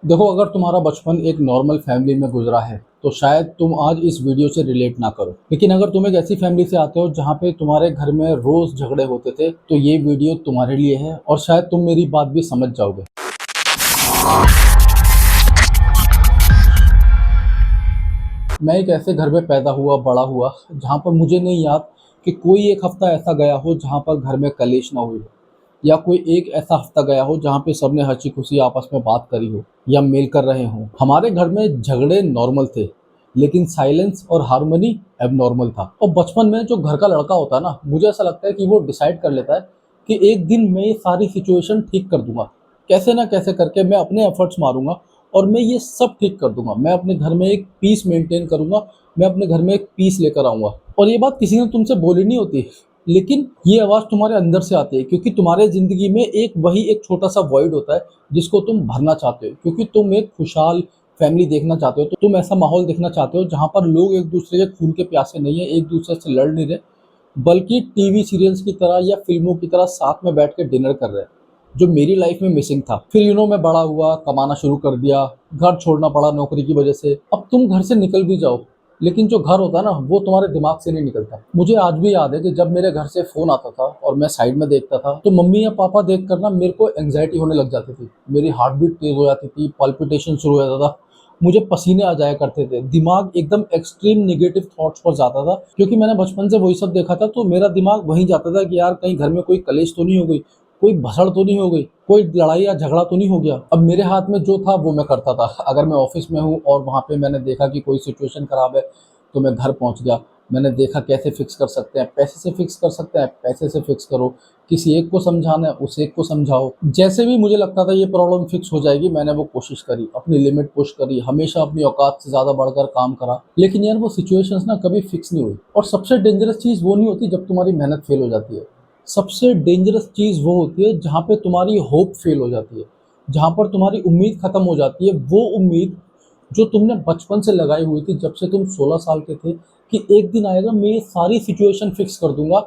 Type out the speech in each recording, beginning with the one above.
देखो, अगर तुम्हारा बचपन एक नॉर्मल फैमिली में गुजरा है तो शायद तुम आज इस वीडियो से रिलेट ना करो। लेकिन अगर तुम एक ऐसी फैमिली से आते हो जहाँ पे तुम्हारे घर में रोज झगड़े होते थे तो ये वीडियो तुम्हारे लिए है और शायद तुम मेरी बात भी समझ जाओगे। मैं एक ऐसे घर में पैदा हुआ, बड़ा हुआ, जहाँ पर मुझे नहीं याद कि कोई एक हफ्ता ऐसा गया हो जहाँ पर घर में कलेश ना हुई हो, या कोई एक ऐसा हफ्ता गया हो जहाँ पे सबने हंसी खुशी आपस में बात करी हो या मिल कर रहे हों। हमारे घर में झगड़े नॉर्मल थे, लेकिन साइलेंस और हार्मनी एबनॉर्मल था। और बचपन में जो घर का लड़का होता है ना, मुझे ऐसा लगता है कि वो डिसाइड कर लेता है कि एक दिन मैं ये सारी सिचुएशन ठीक कर दूंगा। कैसे ना कैसे करके मैं अपने एफर्ट्स मारूंगा और मैं ये सब ठीक कर दूंगा। मैं अपने घर में एक पीस मेंटेन करूंगा, मैं अपने घर में एक पीस लेकर आऊंगा। और ये बात किसी ने तुमसे बोली नहीं होती, लेकिन ये आवाज़ तुम्हारे अंदर से आती है, क्योंकि तुम्हारे ज़िंदगी में एक छोटा सा वॉइड होता है जिसको तुम भरना चाहते हो, क्योंकि तुम एक खुशहाल फैमिली देखना चाहते हो। तो तुम ऐसा माहौल देखना चाहते हो जहाँ पर लोग एक दूसरे के खून के प्यासे नहीं है, एक दूसरे से लड़ नहीं रहे, बल्कि टीवी सीरियल्स की तरह या फिल्मों की तरह साथ में बैठ के डिनर कर रहे हैं, जो मेरी लाइफ में मिसिंग था। फिर मैं बड़ा हुआ, कमाना शुरू कर दिया, घर छोड़ना पड़ा नौकरी की वजह से। अब तुम घर से निकल भी जाओ, लेकिन जो घर होता है ना, वो तुम्हारे दिमाग से नहीं निकलता। मुझे आज भी याद है कि जब मेरे घर से फ़ोन आता था और मैं साइड में देखता था, तो मम्मी या पापा देख कर ना मेरे को एंग्जाइटी होने लग जाती थी। मेरी हार्ट बीट तेज़ हो जाती थी, पल्पिटेशन शुरू हो जाता था, मुझे पसीने आ जाया करते थे, दिमाग एकदम एक्सट्रीम नेगेटिव थॉट्स पर जाता था। क्योंकि मैंने बचपन से वही सब देखा था, तो मेरा दिमाग वहीं जाता था कि यार कहीं घर में कोई कलेश तो नहीं हो गई, कोई भसड़ तो नहीं हो गई, कोई लड़ाई या झगड़ा तो नहीं हो गया। अब मेरे हाथ में जो था वो मैं करता था। अगर मैं ऑफिस में हूँ और वहाँ पे मैंने देखा कि कोई सिचुएशन खराब है, तो मैं घर पहुँच गया। मैंने देखा कैसे फिक्स कर सकते हैं, पैसे से फिक्स कर सकते हैं, पैसे से फिक्स करो। किसी एक को समझाना है, उस एक को समझाओ। जैसे भी मुझे लगता था ये प्रॉब्लम फिक्स हो जाएगी, मैंने वो कोशिश करी, अपनी लिमिट पुश करी, हमेशा अपनी औकात से ज़्यादा बढ़कर काम करा। लेकिन यार वो सिचुएशंस ना कभी फिक्स नहीं हुई। और सबसे डेंजरस चीज़ वो नहीं होती जब तुम्हारी मेहनत फेल हो जाती है। सबसे डेंजरस चीज़ वो होती है जहाँ पे तुम्हारी होप फेल हो जाती है, जहाँ पर तुम्हारी उम्मीद ख़त्म हो जाती है। वो उम्मीद जो तुमने बचपन से लगाई हुई थी, जब से तुम 16 साल के थे, कि एक दिन आएगा मैं ये सारी सिचुएशन फिक्स कर दूंगा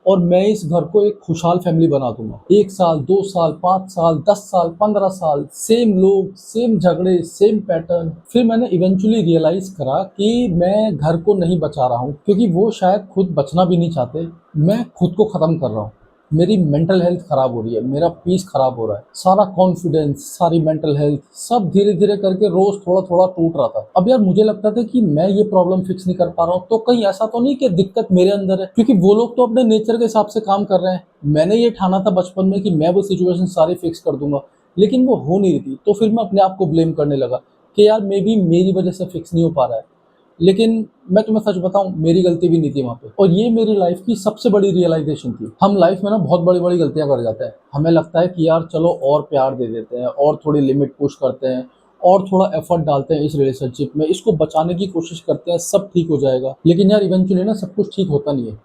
और मैं इस घर को एक खुशहाल फैमिली बना दूंगा। 1 साल, 2 साल, 5 साल, 10 साल, 15 साल, सेम लोग, सेम झगड़े, सेम पैटर्न। फिर मैंने इवेंचुअली रियलाइज़ करा कि मैं घर को नहीं बचा रहा हूँ, क्योंकि वो शायद खुद बचना भी नहीं चाहते। मैं खुद को ख़त्म कर रहा हूँ। मेरी मेंटल हेल्थ खराब हो रही है, मेरा पीस खराब हो रहा है, सारा कॉन्फिडेंस, सारी मेंटल हेल्थ सब धीरे धीरे करके रोज थोड़ा थोड़ा टूट रहा था। अब यार मुझे लगता था कि मैं ये प्रॉब्लम फिक्स नहीं कर पा रहा हूँ, तो कहीं ऐसा तो नहीं कि दिक्कत मेरे अंदर है, क्योंकि वो लोग तो अपने नेचर के हिसाब से काम कर रहे हैं। मैंने ये ठाना था बचपन में कि मैं वो सिचुएशन सारी फिक्स कर दूंगा, लेकिन वो हो नहीं रही थी। तो फिर मैं अपने आप को ब्लेम करने लगा कि यार मे बी मेरी वजह से फिक्स नहीं हो पा रहा है। लेकिन मैं तुम्हें सच बताऊं, मेरी गलती भी नहीं थी वहाँ पे। और ये मेरी लाइफ की सबसे बड़ी रियलाइजेशन थी। हम लाइफ में ना बहुत बड़ी बड़ी गलतियां कर जाते हैं। हमें लगता है कि यार चलो और प्यार दे देते हैं, और थोड़ी लिमिट पुश करते हैं, और थोड़ा एफर्ट डालते हैं इस रिलेशनशिप में, इसको बचाने की कोशिश करते हैं, सब ठीक हो जाएगा। लेकिन यार इवेंचुअली ना सब कुछ ठीक होता नहीं है,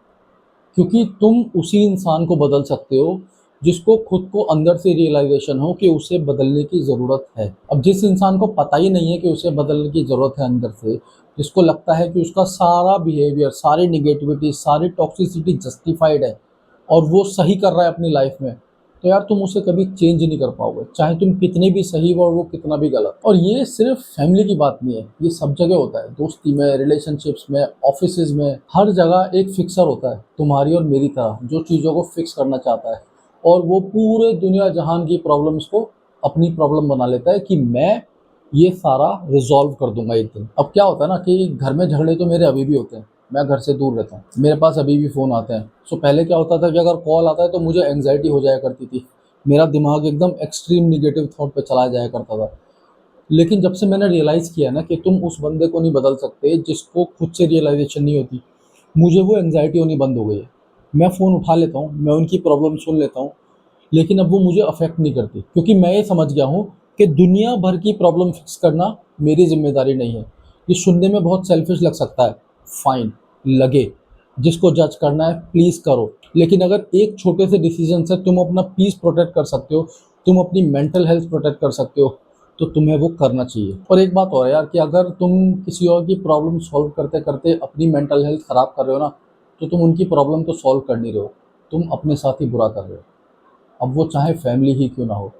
क्योंकि तुम उसी इंसान को बदल सकते हो जिसको खुद को अंदर से रियलाइजेशन हो कि उसे बदलने की ज़रूरत है। अब जिस इंसान को पता ही नहीं है कि उसे बदलने की ज़रूरत है अंदर से, जिसको लगता है कि उसका सारा बिहेवियर, सारी निगेटिविटी, सारी टॉक्सिसिटी जस्टिफाइड है और वो सही कर रहा है अपनी लाइफ में, तो यार तुम उसे कभी चेंज नहीं कर पाओगे, चाहे तुम कितने भी सही हो और वो कितना भी गलत। और ये सिर्फ फैमिली की बात नहीं है, ये सब जगह होता है। दोस्ती में, रिलेशनशिप्स में, ऑफिसेज में, हर जगह एक फिक्सर होता है तुम्हारी और मेरी तरह, जो चीज़ों को फिक्स करना चाहता है। और वो पूरे दुनिया जहान की प्रॉब्लम्स को अपनी प्रॉब्लम बना लेता है कि मैं ये सारा रिजॉल्व कर दूंगा एक दिन। अब क्या होता है ना कि घर में झगड़े तो मेरे अभी भी होते हैं, मैं घर से दूर रहता हूँ, मेरे पास अभी भी फ़ोन आते हैं। सो पहले क्या होता था कि अगर कॉल आता है तो मुझे एंग्जाइटी हो जाया करती थी, मेरा दिमाग एकदम एक्सट्रीम निगेटिव थॉट पे चला जाया करता था। लेकिन जब से मैंने रियलाइज़ किया ना कि तुम उस बंदे को नहीं बदल सकते जिसको खुद से रियलाइजेशन नहीं होती, मुझे वो एंग्जाइटी होनी बंद हो गई है। मैं फ़ोन उठा लेता हूँ, मैं उनकी प्रॉब्लम सुन लेता हूँ, लेकिन अब वो मुझे अफेक्ट नहीं करती, क्योंकि मैं ये समझ गया हूँ कि दुनिया भर की प्रॉब्लम फिक्स करना मेरी जिम्मेदारी नहीं है। ये सुनने में बहुत सेल्फिश लग सकता है, फाइन लगे, जिसको जज करना है प्लीज़ करो। लेकिन अगर एक छोटे से डिसीजन से तुम अपना पीस प्रोटेक्ट कर सकते हो, तुम अपनी मेंटल हेल्थ प्रोटेक्ट कर सकते हो, तो तुम्हें वो करना चाहिए। और एक बात और है यार, कि अगर तुम किसी और की प्रॉब्लम सॉल्व करते करते अपनी मेंटल हेल्थ ख़राब कर रहे हो ना, तो तुम उनकी प्रॉब्लम तो सॉल्व कर नहीं रहे हो, तुम अपने साथ ही बुरा कर रहे हो। अब वो चाहे फैमिली ही क्यों ना हो।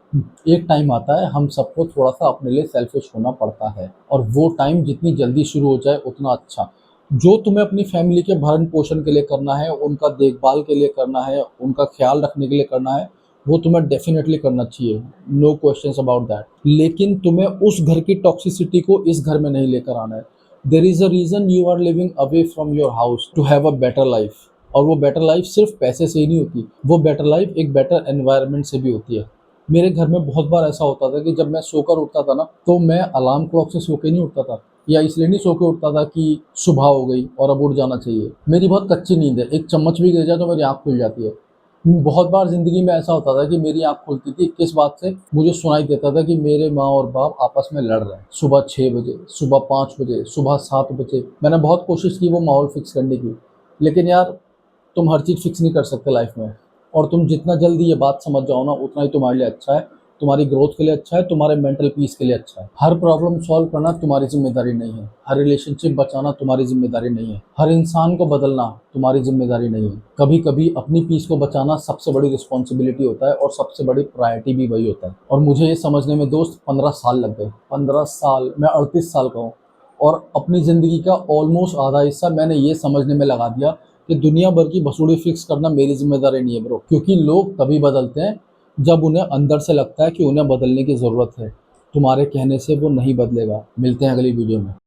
एक टाइम आता है हम सबको थोड़ा-सा अपने लिए सेल्फिश होना पड़ता है और वो टाइम जितनी जल्दी शुरू हो जाए उतना अच्छा। जो तुम्हें अपनी फैमिली के भरण-पोषण के लिए करना है, उनका देखभाल के लिए करना है, उनका ख़्याल रखने के लिए करना है, वो तुम्हें डेफ़िनेटली करना चाहिए, नो क्वेश्चन्स अबाउट दैट। लेकिन तुम्हें उस घर की टॉक्सिसिटी को इस घर में नहीं लेकर आना है। There is a reason you are living away from your house to have a better life. और वो बेटर लाइफ़ सिर्फ़ पैसे से ही नहीं होती, वो बेटर लाइफ़ एक बेटर एनवायरनमेंट से भी होती है। मेरे घर में बहुत बार ऐसा होता था कि जब मैं सोकर उठता था ना, तो मैं अलार्म क्लॉक से सो के नहीं उठता था, या इसलिए नहीं सो के उठता था कि सुबह हो गई और अब उठ जाना चाहिए। मेरी बहुत कच्ची नींद है, एक चम्मच भी गिर जाए तो मेरी आँख खुल जाती है। बहुत बार ज़िंदगी में ऐसा होता था कि मेरी आँख खुलती थी, किस बात से? मुझे सुनाई देता था कि मेरे माँ और बाप आपस में लड़ रहे हैं। सुबह 6 बजे, सुबह 5 बजे, सुबह 7 बजे। मैंने बहुत कोशिश की वो माहौल फ़िक्स करने की, लेकिन यार तुम हर चीज़ फ़िक्स नहीं कर सकते लाइफ़ में, और तुम जितना जल्दी ये बात समझ जाओ ना, उतना ही तुम्हारे लिए अच्छा है, तुम्हारी ग्रोथ के लिए अच्छा है, तुम्हारे मेंटल पीस के लिए अच्छा है। हर प्रॉब्लम सॉल्व करना तुम्हारी ज़िम्मेदारी नहीं है, हर रिलेशनशिप बचाना तुम्हारी ज़िम्मेदारी नहीं है, हर इंसान को बदलना तुम्हारी ज़िम्मेदारी नहीं है। कभी-कभी अपनी पीस को बचाना सबसे बड़ी रिस्पॉन्सिबिलिटी होता है और सबसे बड़ी प्रायोरिटी भी वही होता है। और मुझे ये समझने में दोस्त 15 साल लग गए। 15 साल, मैं 38 साल का हूँ और अपनी ज़िंदगी का ऑलमोस्ट आधा हिस्सा मैंने ये समझने में लगा दिया कि दुनिया भर की भसुड़ी फिक्स करना मेरी ज़िम्मेदारी नहीं है ब्रो। क्योंकि लोग तभी बदलते हैं जब उन्हें अंदर से लगता है कि उन्हें बदलने की ज़रूरत है। तुम्हारे कहने से वो नहीं बदलेगा। मिलते हैं अगली वीडियो में।